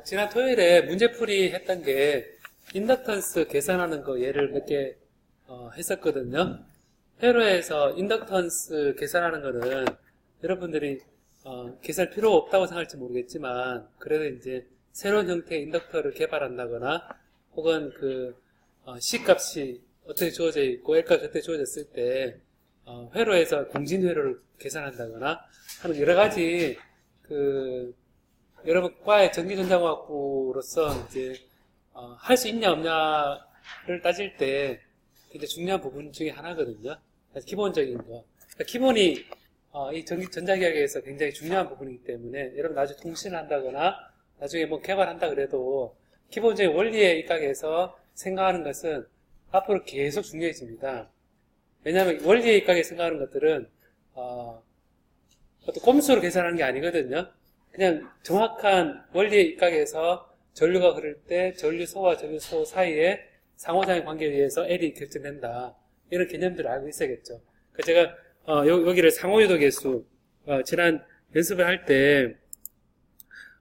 지난 토요일에 문제풀이 했던 게 인덕턴스 계산하는 거 예를 몇 개 했었거든요. 회로에서 인덕턴스 계산하는 거는 여러분들이 계산 필요 없다고 생각할지 모르겠지만 그래도 이제 새로운 형태의 인덕터를 개발한다거나 혹은 그 C 값이 어떻게 주어져 있고 L 값이 어떻게 주어졌을 때 회로에서 공진회로를 계산한다거나 하는 여러 가지 여러분 과의 전기전자공학부로서 이제 할 수 있냐 없냐를 따질 때 굉장히 중요한 부분 중에 하나거든요. 기본적인 거. 그러니까 기본이 이 전자기학에서 굉장히 중요한 부분이기 때문에 여러분 나중에 통신을 한다거나 나중에 뭐 개발한다 그래도 기본적인 원리에 입각해서 생각하는 것은 앞으로 계속 중요해집니다. 왜냐하면 원리에 입각해서 생각하는 것들은 어떤 꼼수로 계산하는 게 아니거든요. 그냥 정확한 원리에 입각해서 전류가 흐를 때 전류소와 전류소 사이에 상호작용 관계에 의해서 L이 결정된다. 이런 개념들을 알고 있어야겠죠. 제가 여기를 상호유도 계수 지난 연습을 할 때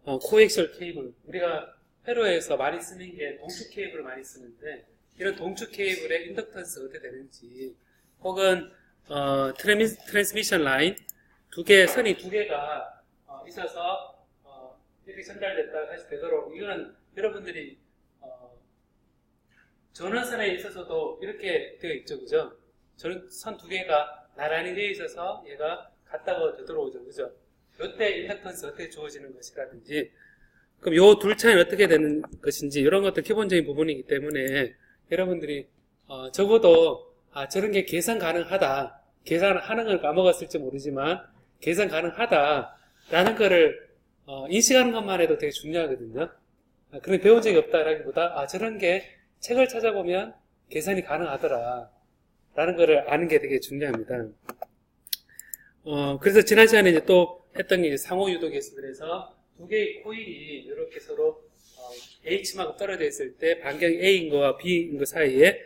코엑셜 케이블 우리가 회로에서 많이 쓰는 게 동축 케이블을 많이 쓰는데 이런 동축 케이블의 인덕턴스가 어떻게 되는지 혹은 트랜스미션 라인 선이 두 개가 있어서 이렇게 전달됐다가 다시 되도록 이거는 여러분들이 전원선에 있어서도 이렇게 되어 있죠, 그죠? 선 두 개가 나란히 되어 있어서 얘가 갔다가 되돌아오죠, 그죠? 요때 인덕턴스 어떻게 주어지는 것이라든지 그럼 요 둘 차이는 어떻게 되는 것인지 이런 것들 기본적인 부분이기 때문에 여러분들이 적어도 저런 게 계산 가능하다 계산하는 걸 까먹었을지 모르지만 계산 가능하다라는 거를 인식하는 것만 해도 되게 중요하거든요. 그런 배운 적이 없다라기보다 저런 게 책을 찾아보면 계산이 가능하더라 라는 거를 아는 게 되게 중요합니다. 그래서 지난 시간에 이제 또 했던 게 상호유도 계수들에서 두 개의 코일이 이렇게 서로 H만큼 떨어져 있을 때 반경이 A인 거와 B인 거 사이에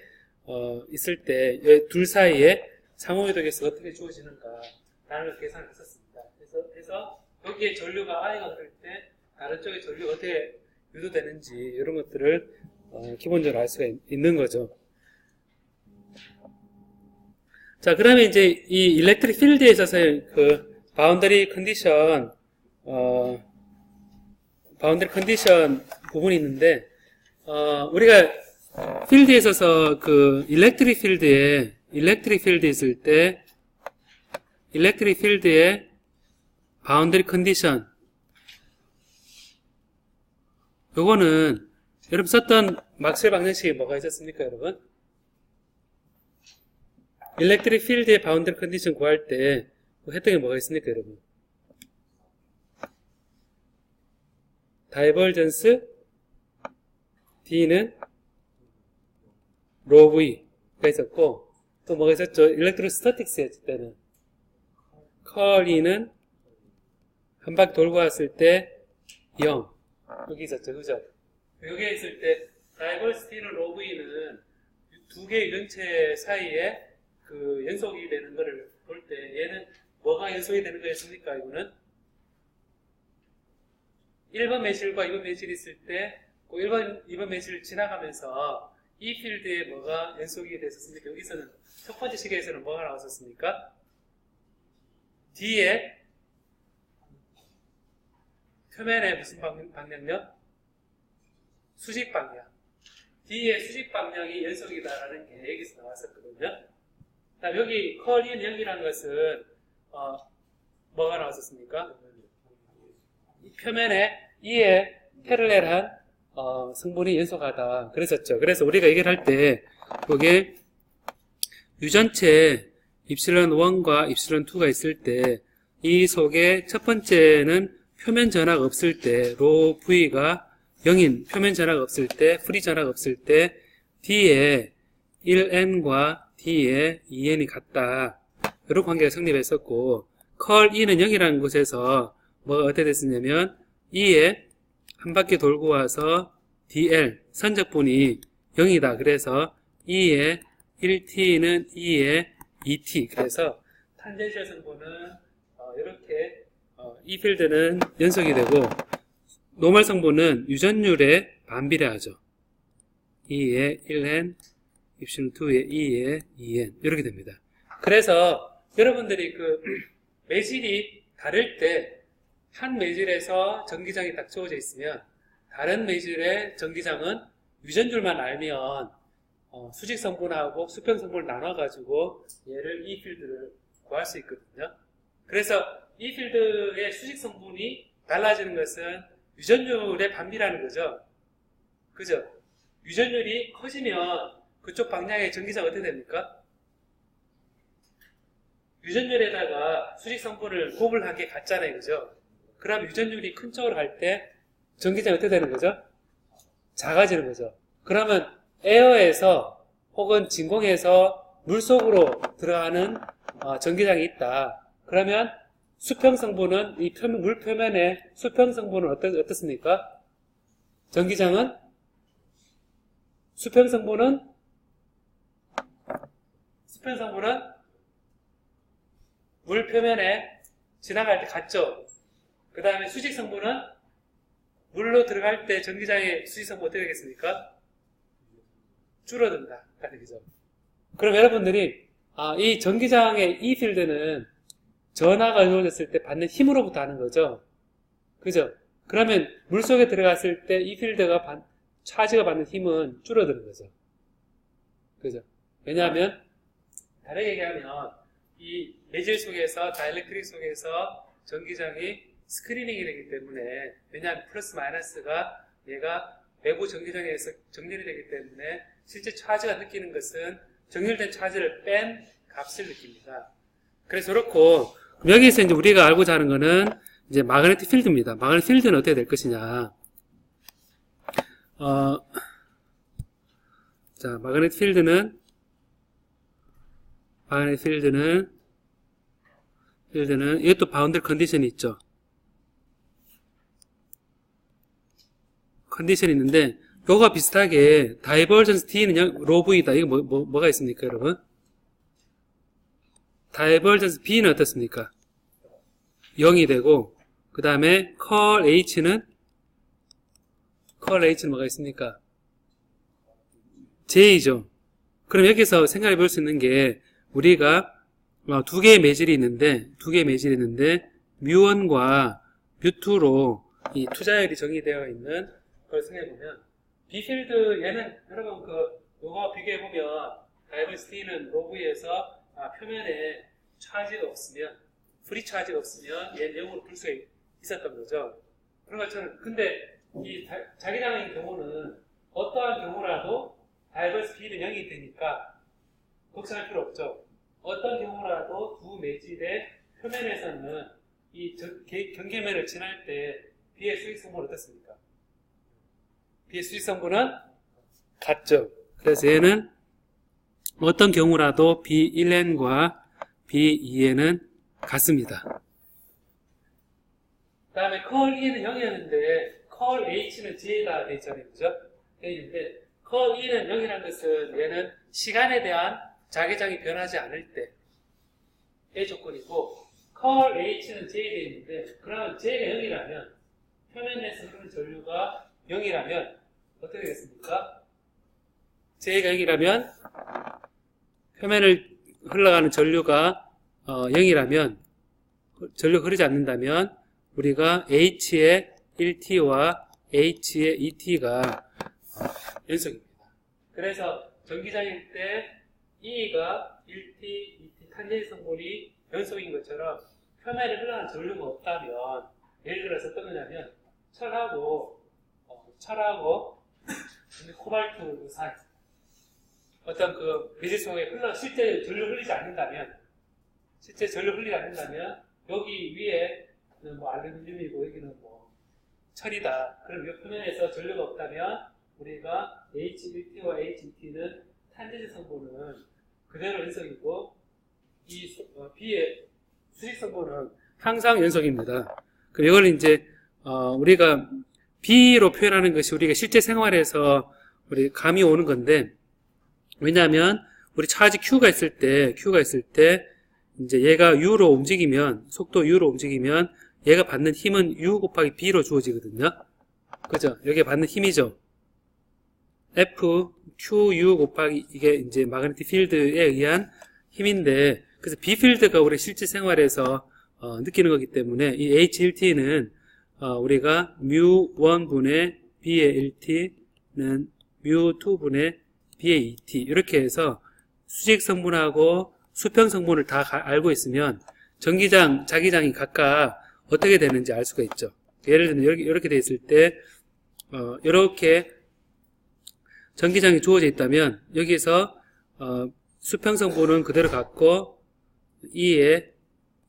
있을 때 둘 사이에 상호유도 계수가 어떻게 주어지는가 라는 걸 계산을 했었습니다. 그래서 여기에 전류가 I가 흐를 때 다른 쪽에 전류가 어떻게 유도되는지 이런 것들을 기본적으로 알 수가 있는 거죠. 자, 그러면 이제 이 일렉트릭 필드에 있어서의 그 바운더리 컨디션 부분이 있는데 우리가 필드에 있어서 그 일렉트릭 필드에 있을 때 일렉트릭 필드의 바운더리 컨디션 요거는 여러분 썼던 막스웰 방정식이 뭐가 있었습니까, 여러분? 일렉트릭 필드의 바운더리 컨디션 구할 때 했던 게 뭐가 있습니까, 여러분? 다이버전스 D는 로 V가 있었고 또 뭐가 있었죠? 일렉트로스타틱스였을 때는 컬 E는 한 바퀴 돌고 왔을 때 0 여기 있었죠, 그죠? 여기에 있을 때 다이버시티는 로 V는 두 개의 유전체 사이에 그 연속이 되는 거를 볼 때 얘는 뭐가 연속이 되는 거였습니까? 이거는 1번 매실과 2번 매실이 있을 때 그 1번, 2번 매실을 지나가면서 이 필드에 뭐가 연속이 됐었습니까? 여기서는 첫 번째 시계에서는 뭐가 나왔었습니까? D에 표면에 무슨 방향력? 수직 방향. D의 수직 방향이 연속이다라는 게 여기서 나왔었거든요. 여기 컬인 0이라는 것은 뭐가 나왔었습니까? 표면에 E에 패럴렐한 성분이 연속하다 그랬었죠. 그래서 우리가 얘기를 할 때 이게 유전체 입실론 1과 입실론 2가 있을 때 이 속에 첫 번째는 표면 전하가 없을 때 로 V가 0인 표면 전하가 없을 때 프리 전하가 없을 때 D에 1N과 D에 2N이 같다. 이런 관계가 성립했었고 컬 E는 0이라는 곳에서 뭐가 어떻게 됐었냐면 E에 한 바퀴 돌고 와서 DL 선적분이 0이다. 그래서 E에 1T는 E에 2T. 그래서 탄젠셜 성분은 이렇게 이 필드는 연속이 되고 노멀 성분은 유전율에 반비례하죠. 2에 1n, 입시는 2에 2에 2n 이렇게 됩니다. 그래서 여러분들이 그 매질이 다를 때 한 매질에서 전기장이 딱 주어져 있으면 다른 매질의 전기장은 유전율만 알면 수직 성분하고 수평 성분을 나눠가지고 얘를 이 필드를 구할 수 있거든요. 그래서 이 필드의 수직 성분이 달라지는 것은 유전율의 반비라는 거죠. 그죠? 유전율이 커지면 그쪽 방향의 전기장이 어떻게 됩니까? 유전율에다가 수직 성분을 곱을 한 게 같잖아요. 그죠? 그럼 유전율이 큰 쪽으로 갈 때 전기장이 어떻게 되는 거죠? 작아지는 거죠. 그러면 에어에서 혹은 진공에서 물속으로 들어가는 전기장이 있다. 그러면 수평 성분은 이 물 표면의 수평 성분은 어떻습니까? 전기장은 수평 성분은 물 표면에 지나갈 때 같죠. 그 다음에 수직 성분은 물로 들어갈 때 전기장의 수직 성분 어떻게 되겠습니까? 줄어든다. 그죠? 그럼 여러분들이 이 전기장의 이 필드는 전하가 이루어졌을 때 받는 힘으로부터 하는 거죠. 그죠? 그러면 물속에 들어갔을 때 이 필드가 차지가 받는 힘은 줄어드는 거죠. 그죠? 왜냐하면 다르게 얘기하면 이 매질 속에서 다이엘렉트릭 속에서 전기장이 스크리닝이 되기 때문에, 왜냐하면 플러스 마이너스가 얘가 외부 전기장에서 정렬이 되기 때문에 실제 차지가 느끼는 것은 정렬된 차지를 뺀 값을 느낍니다. 그래서 그렇고, 여기서 이제 우리가 알고자 하는 거는 이제 마그네틱 필드입니다. 마그네틱 필드는 어떻게 될 것이냐. 자, 마그네틱 필드는 이것도 바운더리 컨디션이 있죠. 컨디션이 있는데, 요거가 비슷하게 다이버전스 D는 로브이다. 이거 뭐가 있습니까, 여러분? 다이버전스 B는 어떻습니까? 0이 되고, 그 다음에 컬 H는 뭐가 있습니까? J죠. 그럼 여기서 생각해 볼 수 있는 게, 우리가 두 개의 매질이 있는데 뮤1과 뮤2로 이 투자율이 정의되어 있는 걸 생각해 보면, B필드 얘는 여러분 요거 비교해 보면 다이버시티는 로브에서 표면에 차지가 없으면, 프리 차지가 없으면 얘 0으로 풀 수 있었던 거죠. 그런 것처럼, 근데 이 자기장의 경우는 어떠한 경우라도 다이버시티는 0이 되니까 걱정할 필요 없죠. 어떤 경우라도 두 매질의 표면에서는 이 경계면을 지날 때 B의 수직 성분은 어떻습니까? B의 수직 성분은 같죠. 그래서 얘는 어떤 경우라도 B1n과 B2n은 같습니다. 그 다음에 컬 E는 0이었는데 컬 H는 J가 되어 있잖아요. 그죠? 되어 있는데 컬 E는 0이라는 것은 얘는 시간에 대한 자기장이 변하지 않을 때의 조건이고, 컬 H는 J 되어 있는데, 그러면 J가 0이라면, 표면에서 흐르는 전류가 0이라면 어떻게 되겠습니까? J가 0이라면 표면을 흘러가는 전류가 0이라면, 전류가 흐르지 않는다면 우리가 H의 1T와 H의 2T가 연속입니다. 그래서 전기장일 때 E가 1T, 2T 탄젠트 성분이 연속인 것처럼 표면에 흘러가는 전류가 없다면, 예를 들어서 어떤 거냐면 철하고 코발트 사이, 어떤 매질 속에 실제 전류 흘리지 않는다면 여기 위에는 알루미늄이고 여기는 철이다. 그럼 이 표면에서 전류가 없다면 우리가 H1T와 H2T는 탄젠트 성분은 그대로 연속이고, 이 B의 수직 성분은 항상 연속입니다. 그럼 이걸 이제 우리가 B로 표현하는 것이 우리가 실제 생활에서 우리 감이 오는 건데, 왜냐하면 우리 차지 Q가 있을 때 이제 얘가 U로 움직이면, 속도 U로 움직이면 얘가 받는 힘은 U 곱하기 B로 주어지거든요. 그죠? 여기에 받는 힘이죠. F, QU 곱하기 이게 이제 마그네틱 필드에 의한 힘인데, 그래서 B 필드가 우리 실제 생활에서 느끼는 거기 때문에 이 H1T는 우리가 μ1분의 B의 1T는 μ2분의 B의 2T 이렇게 해서 수직 성분하고 수평 성분을 다 알고 있으면 전기장, 자기장이 각각 어떻게 되는지 알 수가 있죠. 예를 들면 이렇게 돼 있을 때 이렇게 전기장이 주어져 있다면 여기서 수평 성분은 그대로 갖고 E에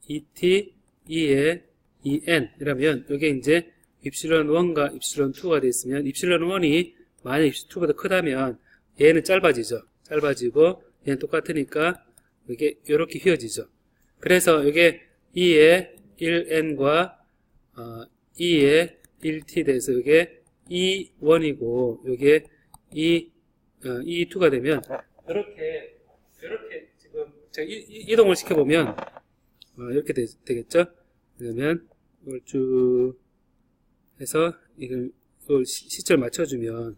ET, E에 EN 이라면 여기 이제 입실론 1과 입실론 2가 되어 있으면 입실론 1이 만약 입실론 2보다 크다면 얘는 짧아지죠. 짧아지고 얘는 똑같으니까 이게 이렇게 휘어지죠. 그래서 이게 E에 1N과 E에 1T 돼서 이게 E1이고 이게 E2가 되면 이렇게 지금 제가 이동을 시켜보면 이렇게 되겠죠. 그러면 이걸 쭉 해서 이걸 시점을 맞춰주면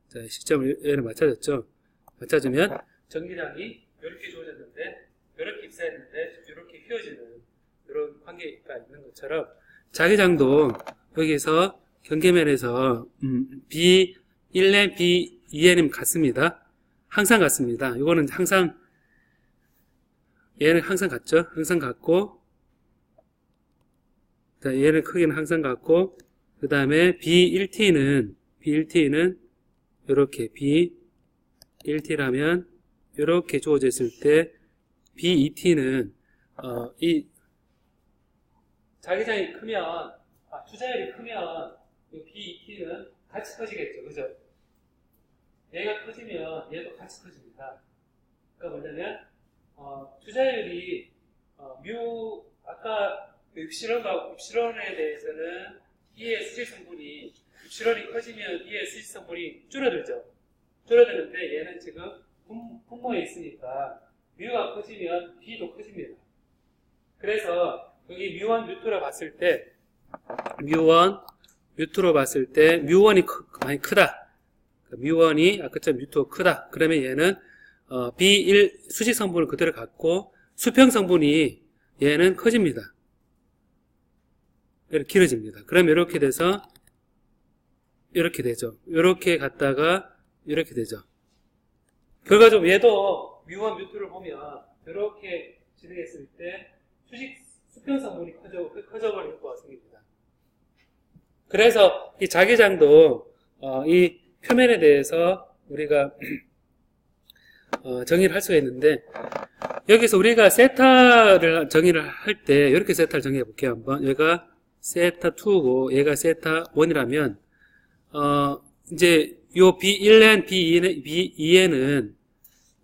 자 시점을 얘는 맞춰졌죠. 맞춰주면 전기장이 이렇게 주어졌는데 이렇게 입사했는데 이렇게 휘어지는 이런 관계가 있는 것처럼 자기장도 여기서 경계면에서 B1N, B2N이면 같습니다. 항상 같습니다. 이거는 항상 얘는 항상 같죠. 항상 같고 얘는 크기는 항상 같고 그 다음에 B1T는 이렇게 B1T라면 이렇게 주어져 있을 때 B2T는 이 자기장이 크면 투자율이 크면 이 B2T는 같이 커지겠죠. 그죠? 얘가 커지면 얘도 같이 커집니다. 그러니까 뭐냐면 투자율이 아까 입실론과 입실론에 대해서는 E의 수직 성분이 입실론이 커지면 E의 수직 성분이 줄어들죠. 줄어드는데 얘는 지금 분모에 있으니까 뮤가 커지면 B도 커집니다. 그래서 여기 뮤1, 뮤2로 봤을 때 뮤1, 뮤2로 봤을 때 뮤1이 많이 크다. 뮤1이 아까처럼 뮤2가 크다. 그러면 얘는 B1 수직 성분을 그대로 갖고 수평 성분이 얘는 커집니다. 이렇게 길어집니다. 그러면 이렇게 돼서 이렇게 되죠. 이렇게 갔다가 이렇게 되죠. 결과적으로 얘도 뮤1, 뮤2를 보면 이렇게 진행했을 때 수평 성분이 커져버리는 효과가 생깁니다. 그래서 이 자기장도 이 표면에 대해서 우리가 정의를 할 수가 있는데 여기서 우리가 세타를 정의를 할 때 이렇게 세타를 정의해 볼게요. 한번 얘가 세타 2고 얘가 세타 1이라면 이제 요 B1N, B2N은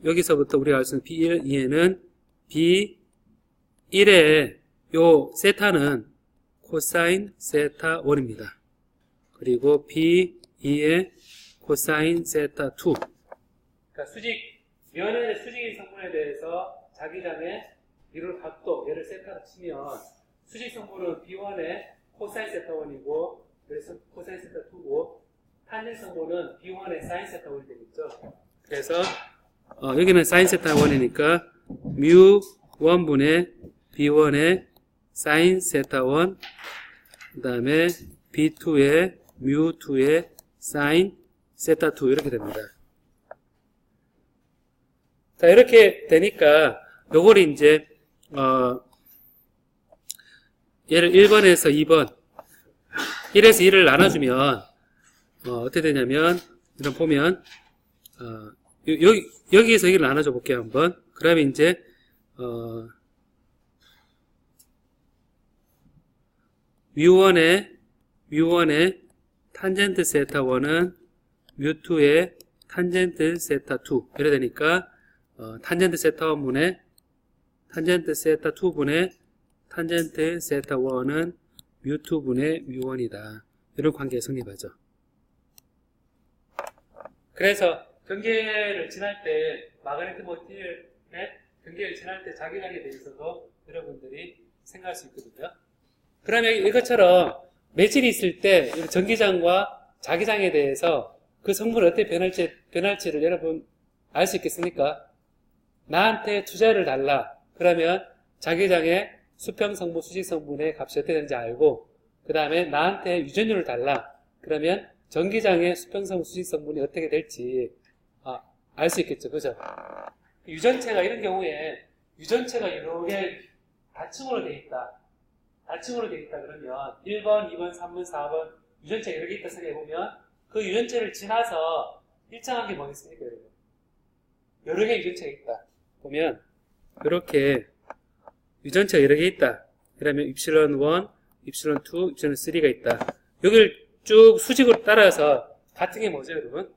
여기서부터 우리가 알 수 있는 B1, 2N은 B1의 요 세타는 코사인 세타 1입니다. 그리고 B2의 코사인 세타 2. 그러니까 면의 수직인 성분에 대해서 자기장의 이룰 각도, 얘를 세타로 치면 수직 성분은 B1의 코사인 세타 1이고 그래서 코사인 세타 2고 탄젠 성분은 B1의 사인 세타 1이 되겠죠. 그래서 여기는 사인 세타 1이니까 뮤 1분의 B1의 사인 세타 1 그 다음에 B2의 뮤 2의 사인 세타 2 이렇게 됩니다. 자 이렇게 되니까 요걸 이제 얘를 1번에서 2번 1에서 2를 나눠주면 어떻게 되냐면 이런 보면 여기에서 여기를 나눠줘 볼게요 한번. 그러면 이제 뮤1의 탄젠트 세타 1은 뮤2의 탄젠트 세타 2 이래 되니까 탄젠트 세타 1분의 탄젠트 세타 2분의 탄젠트 세타 1은 뮤2분의 뮤1이다. 이런 관계가 성립하죠. 그래서 경계를 지날 때 마그네틱 머티리얼의 경계를 지날 때 자기장에 대해서도 여러분들이 생각할 수 있거든요. 그러면 이것처럼 매질이 있을 때 전기장과 자기장에 대해서 그 성분이 어떻게 변할지를 여러분 알 수 있겠습니까? 나한테 투자를 달라. 그러면 자기장의 수평성분, 수직성분의 값이 어떻게 되는지 알고, 그 다음에 나한테 유전율을 달라. 그러면 전기장의 수평성분, 수직성분이 어떻게 될지 알 수 있겠죠. 그죠? 유전체가 이런 경우에 유전체가 여러 개 다층으로 되어 있다. 다층으로 되어 있다 그러면 1번, 2번, 3번, 4번 유전체가 여러 개 있다 생각해보면 그 유전체를 지나서 일정한 게 뭐겠습니까, 여러분? 여러 개 유전체가 있다. 보면 이렇게 유전체가 여러 개 있다. 그러면 입실론 1, 입실론 2, 입실론 3가 있다. 여기를 쭉 수직으로 따라서 같은 게 뭐죠, 여러분?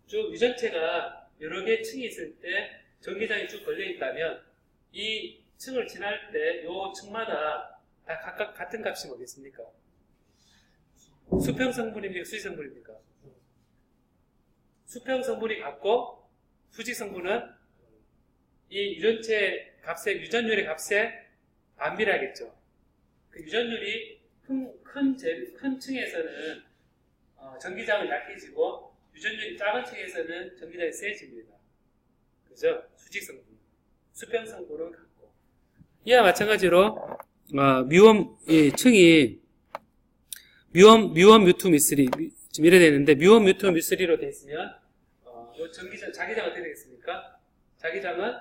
쭉 유전체가 여러 개 층이 있을 때 전기장이 쭉 걸려 있다면 이 층을 지날 때 요 층마다 다 각각 같은 값이 뭐겠습니까? 수평성분입니까? 수직성분입니까? 수평성분이 같고 수직성분은 이 유전체 값의 유전율의 값에 반비례하겠죠. 그 유전율이 큰 층에서는 전기장은 약해지고 유전율이 작은 층에서는 전기장이 세집니다. 그죠? 수직성분. 수평성분은 같고. 이와 마찬가지로 뮤원 층이 뮤원, 뮤2, 뮤3 지금 이래 되는데 뮤원, 뮤2, 뮤3로 돼 있으면 요 자기장 어떻게 되겠습니까? 자기장은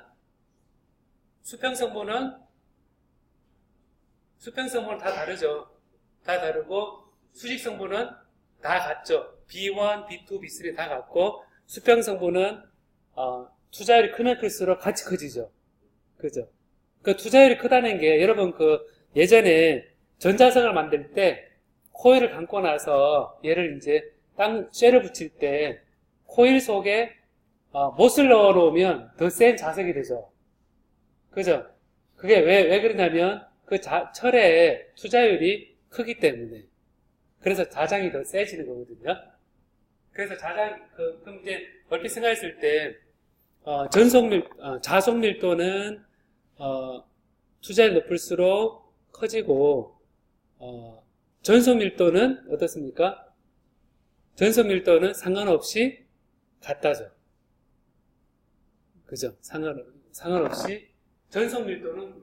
수평성분은 다 다르죠. 다 다르고 수직성분은 다 같죠. B1, B2, B3 다 같고 수평성분은 투자율이 크면 클수록 같이 커지죠. 그죠? 그 투자율이 크다는 게 여러분 예전에 전자석을 만들 때 코일을 감고 나서 얘를 이제 쇠를 붙일 때 코일 속에 못을 넣어 놓으면 더 센 자석이 되죠. 그죠? 그게 왜 그러냐면 철의 투자율이 크기 때문에. 그래서 자장이 더 세지는 거거든요. 그래서 그럼 이제 얼핏 생각했을 때 자속 밀도는 투자율이 높을수록 커지고 전속 밀도는 어떻습니까? 전속 밀도는 상관없이 같다죠. 그죠? 상관없이 전속 밀도는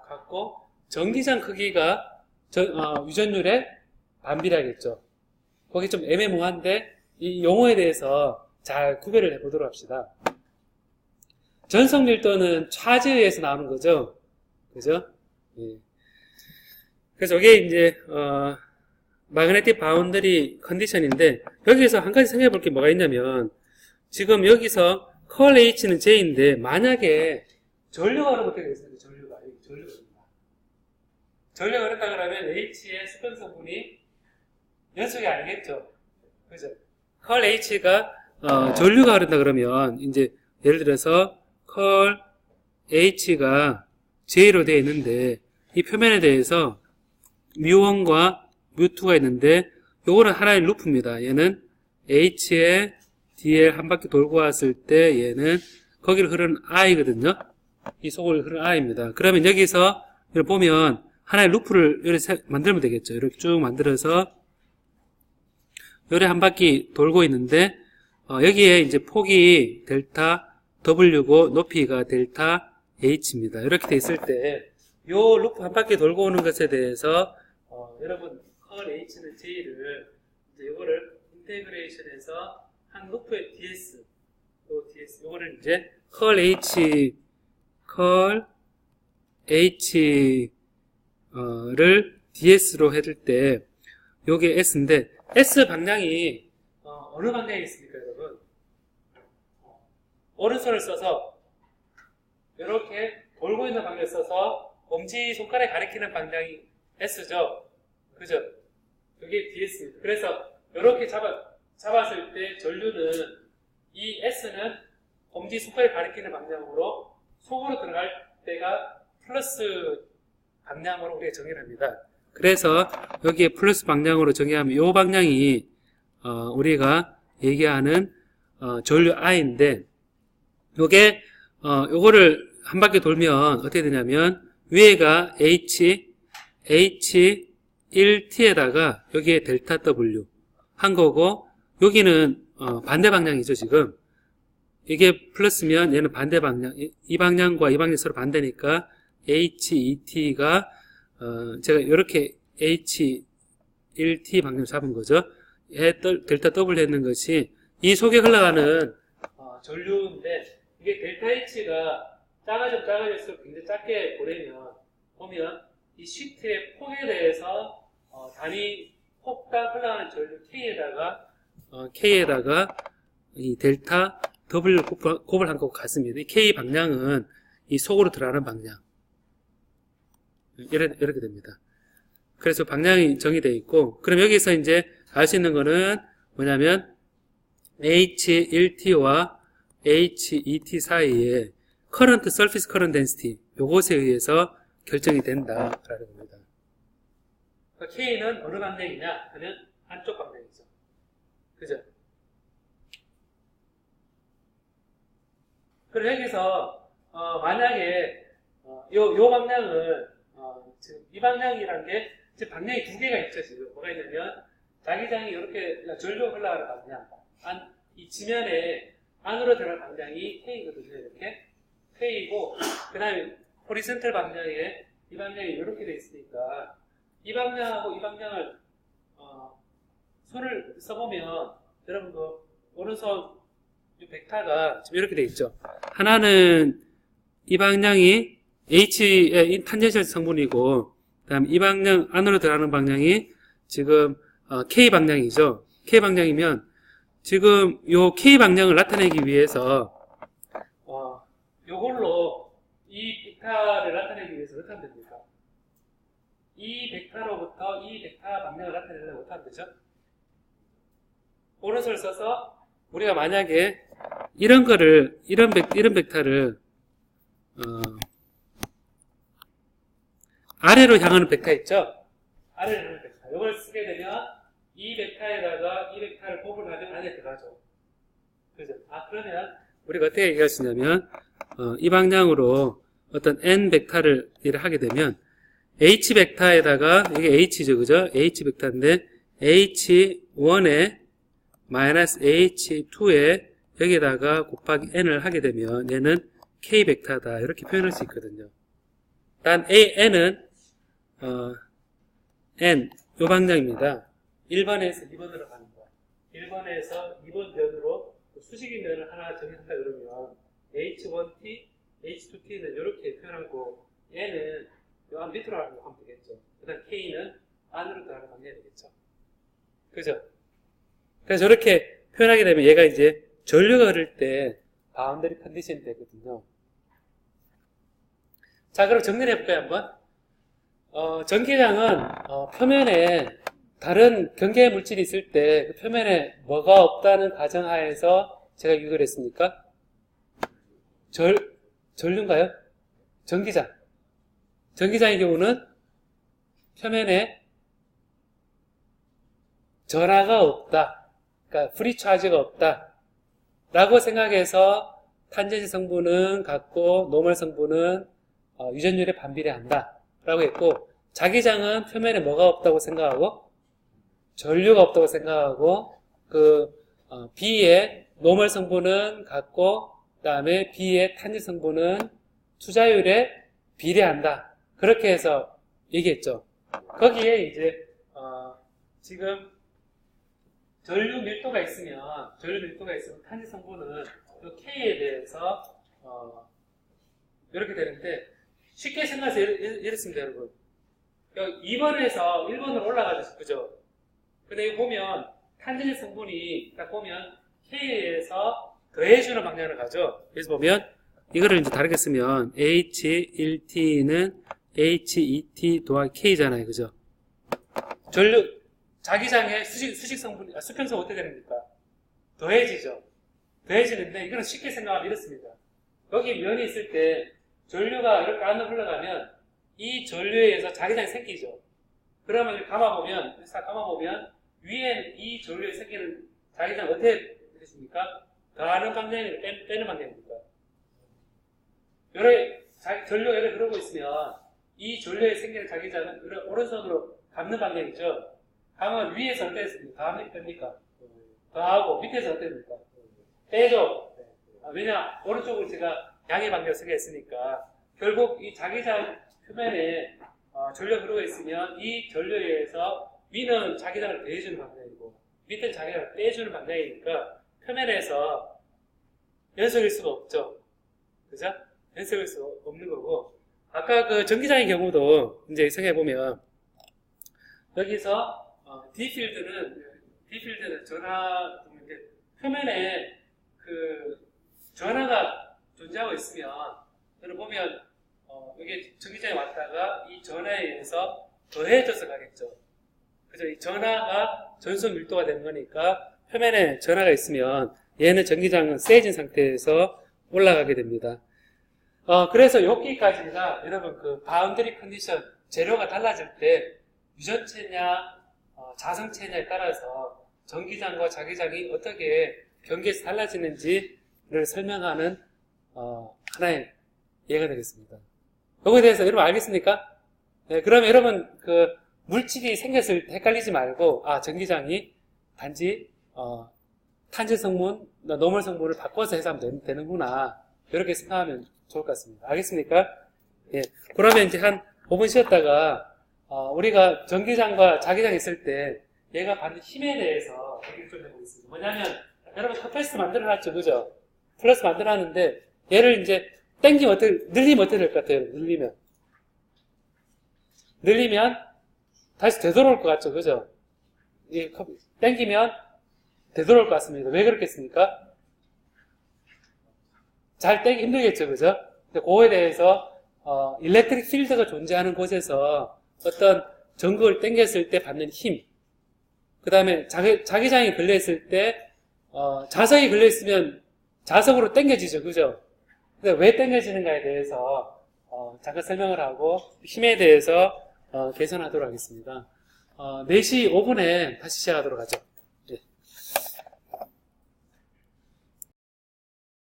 같고 전기장 크기가 유전율에 반비례하겠죠. 거기 좀 애매모호한데 이 용어에 대해서 잘 구별을 해보도록 합시다. 전속 밀도는 차지에 의해서 나오는 거죠. 그죠? 예. 그래서 이게 이제 마그네틱 바운더리 컨디션인데 여기서 한 가지 생각해 볼 게 뭐가 있냐면 지금 여기서 컬 H는 J인데 만약에 전류가 흐르면 어떻게 되겠습니까? 전류가 흐른다 그러면 H의 수평성분이 연속이 아니겠죠. 그죠? 컬 H가 전류가 흐른다 그러면 이제 예를 들어서 컬 H가 J로 되어 있는데 이 표면에 대해서 뮤1과 뮤2가 있는데 요거는 하나의 루프입니다. 얘는 H에 DL 한 바퀴 돌고 왔을 때 얘는 거기를 흐르는 I거든요. 이 속을 흐르는 I입니다. 그러면 여기서 이렇게 보면 하나의 루프를 이렇게 만들면 되겠죠. 이렇게 쭉 만들어서 요래 한 바퀴 돌고 있는데 여기에 이제 폭이 델타 W고 높이가 델타 H입니다. 이렇게 돼 있을 때 요 루프 한 바퀴 돌고 오는 것에 대해서 여러분 컬 H는 J를 이제 요거를 인테그레이션해서 한 루프의 DS 요거를 이제 컬 H를 DS로 해줄 때 요게 S인데 S 방향이 어느 방향이 있습니까, 여러분? 오른손을 써서 이렇게 돌고 있는 방향을 써서 엄지손가락에 가리키는 방향이 S죠. 그죠? 이게 DS. 그래서 이렇게 잡았을 때 전류는 이 S는 엄지손가락에 가리키는 방향으로 속으로 들어갈 때가 플러스 방향으로 우리가 정의를 합니다. 그래서 여기에 플러스 방향으로 정의하면 이 방향이 우리가 얘기하는 전류 I인데 요거를 한 바퀴 돌면 어떻게 되냐면 위에가 H 1t에다가 여기에 델타 W 한 거고, 여기는 반대 방향이죠, 지금. 이게 플러스면 얘는 반대 방향, 이 방향과 이 방향이 서로 반대니까 HET가 제가 이렇게 H1T 방향을 잡은 거죠. 델타 W 했는 것이 이 속에 흘러가는 전류인데, 이게 델타 H가 작아질수록 굉장히 작게 보면 이 시트의 폭에 대해서 단위 폭과 흘러가는 전류 K에다가 이 델타 W를 곱을 한 것과 같습니다. 이 K 방향은 이 속으로 들어가는 방향. 이렇게 됩니다. 그래서 방향이 정의되어 있고, 그럼 여기서 이제 알 수 있는 거는 뭐냐면 H1T와 HET 사이에 Current Surface Current Density, 요것에 의해서 결정이 된다라는 겁니다. 그러니까 K는 어느 방향이냐 하면 한쪽 방향이죠. 그죠? 그리고 여기서 만약에 요 방향을 지금 이 방향이란 게 지금 방향이 두 개가 있죠. 지금 뭐가 있냐면 자기장이 이렇게 전류가 흘러가는 방향, 이 지면에 안으로 들어가는 방향이 K거든요. 이렇게 K이고, 그 다음에 호리센탈 방향에 이 방향이 이렇게 돼 있으니까 이 방향하고 이 방향을 손을 써보면 여러분 그 오른손 이 벡터가 지금 이렇게 돼 있죠. 하나는 이 방향이 H의 탄젠셜 성분이고, 그다음 이 방향 안으로 들어가는 방향이 지금 K 방향이죠. K 방향이면 지금 요 K 방향을 나타내기 위해서 요걸로 이 벡터를 나타내기 위해서 어떻게 하면 됩니까? 이 벡터로부터 이 벡터 방향을 나타내려면 어떻게 하면 되죠? 오른손을 써서 우리가 만약에 이런 벡터를 아래로 향하는 벡터 있죠? 아래로 향하는 벡터. 이걸 쓰게 되면 이 벡터에다가 이 벡터를 곱을 하면 안에 들어가죠. 그죠? 그러면 우리가 어떻게 얘기할 수 있냐면 이 방향으로 어떤 n 벡터를 일을 하게 되면 h 벡터에다가 이게 h죠, 그죠? h 벡터인데 h1에 마이너스 h2에 여기에다가 곱하기 n을 하게 되면 얘는 k 벡터다 이렇게 표현할 수 있거든요. 단 n은 n 요 방향입니다. 1번에서 2번으로 가는 거. 1번에서 2번 면으로 수직인 면을 하나 정의한다 그러면 h1t, h2t는 이렇게 표현하고 n은 요 안 밑으로 하면 되겠죠. 그 다음 k는 안으로 들어가는 방향이 되겠죠. 그죠? 그래서 저렇게 표현하게 되면 얘가 이제 전류가 흐를 때 바운더리 컨디션이 되거든요. 자, 그럼 정리를 해볼까요, 한번? 전기장은 표면에 다른 경계 물질이 있을 때 그 표면에 뭐가 없다는 가정하에서 제가 유도를 했습니까? 전류인가요? 전기장. 전기장의 경우는 표면에 전하가 없다. 그러니까 프리 차지가 없다. 라고 생각해서 탄젠시 성분은 같고 노멀 성분은 유전율에 반비례한다. 라고 했고, 자기장은 표면에 뭐가 없다고 생각하고 전류가 없다고 생각하고 B의 노멀 성분은 같고 그 다음에 B의 탄젠 성분은 투자율에 비례한다. 그렇게 해서 얘기했죠. 거기에 이제 지금 전류 밀도가 있으면 탄젠 성분은 그 K에 대해서 이렇게 되는데, 쉽게 생각해서 이렇습니다, 여러분. 2번에서 1번으로 올라가죠, 그죠? 근데 이거 보면 탄젠 성분이 딱 보면 K에서 더해주는 방향으로 가죠. 그래서 보면 이거를 이제 다르게 쓰면 H1T는 HET 더하기 K잖아요, 그죠? 자기장의 수식 성분, 수평성 어떻게 됩니까? 더해지죠. 더해지는데 이거는 쉽게 생각하면 이렇습니다. 여기 면이 있을 때 전류가 이렇게 안으로 흘러가면 이 전류에 의해서 자기장이 생기죠. 그러면 감아보면 위에 이 전류에 생기는 자기장 어떻게 되십니까? 더하는 방향이니까 빼는 방향입니까? 전류가 이렇게 흐르고 있으면 이 전류에 생기는 자기장은 오른손으로 감는 방향이죠. 감은 위에서 어떻게 했습니까? 더합니까? 뺍니까? 더하고 밑에서 어떻게 됩니까? 빼죠. 왜냐, 오른쪽으로 제가 양의 방향을 쓰게 했으니까 결국 이 자기장 표면에 전류가 흐르고 있으면 이 전류에 의해서 위는 자기장을 대해주는 방향이고 밑은 자기장을 빼주는 방향이니까 표면에서 연속일 수가 없죠. 그죠? 연속일 수가 없는 거고, 아까 그 전기장의 경우도 이제 생각해보면 여기서 D필드는 전하, 표면에 그 전하가 존재하고 있으면 여러분 보면 여기 전기장에 왔다가 이 전하에 의해서 더해져서 가겠죠. 그래서 이 전하가 전속 밀도가 되는 거니까 표면에 전하가 있으면 얘는 전기장은 세진 상태에서 올라가게 됩니다. 그래서 여기까지가 여러분 그 바운더리 컨디션, 재료가 달라질 때 유전체냐 자성체냐에 따라서 전기장과 자기장이 어떻게 경계에서 달라지는지를 설명하는 하나의 예가 되겠습니다. 여기에 대해서 여러분 알겠습니까? 네, 그러면 여러분 그 물질이 생겼을 때 헷갈리지 말고 전기장이 단지 탄질 성분, 노멀 성분을 바꿔서 해석하면 되는구나, 이렇게 생각하면 좋을 것 같습니다. 알겠습니까? 예. 그러면 이제 한 5분 쉬었다가 우리가 전기장과 자기장 있을 때 얘가 받는 힘에 대해서 얘기를 좀 해보겠습니다. 뭐냐면 여러분 카패시터 만들어놨죠, 그죠? 플러스 만들어놨는데 얘를 이제 늘리면 어떻게 될 것 같아요? 늘리면 다시 되돌아올 것 같죠, 그죠? 땡기면 되돌아올 것 같습니다. 왜 그렇겠습니까? 잘 땡기 힘들겠죠, 그죠? 근데 그거에 대해서 일렉트릭 필드가 존재하는 곳에서 어떤 전극을 땡겼을 때 받는 힘, 그 다음에 자기장이 걸려있을 때 자석이 걸려있으면 자석으로 땡겨지죠, 그죠? 근데 왜 땡겨지는가에 대해서 잠깐 설명을 하고 힘에 대해서 개선하도록 하겠습니다. 4시 5분에 다시 시작하도록 하죠.